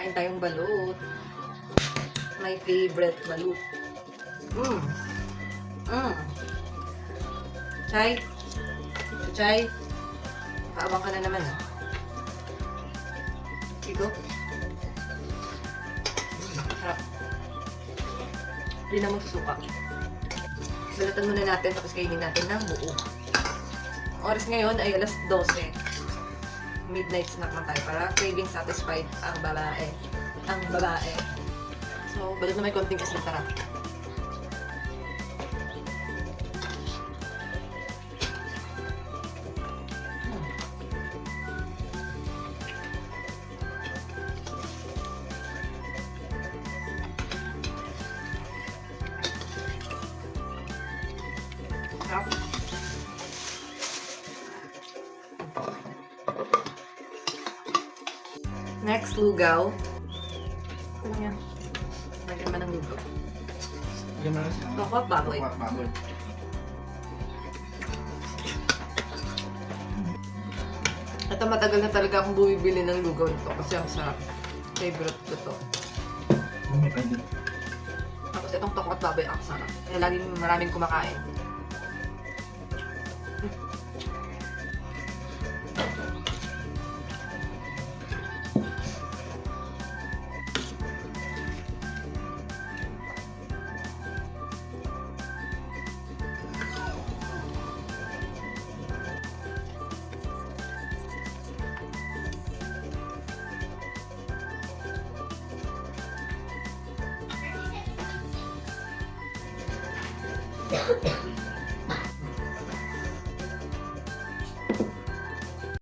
Kain tayong balut. My favorite balut. Chay. Chay. Paabang ka na naman. Sigo. Sarap. Hindi na magsusuka. Balatan muna natin tapos kainin natin ng buo. Oras ngayon ay alas 12. Midnight snack na tayo para craving satisfied ang babae. Ang babae. So, balot na may konting asin. Tara. Sarap. Next, lugaw. Ano yan? Lagyan ba ng lugaw? Tokwa, baboy. Ito matagal na talaga akong bumibili ng lugaw nito kasi ang sarap. Favorite ko to. Tapos itong tokwa at baboy ang sarap. Kaya laging maraming kumakain.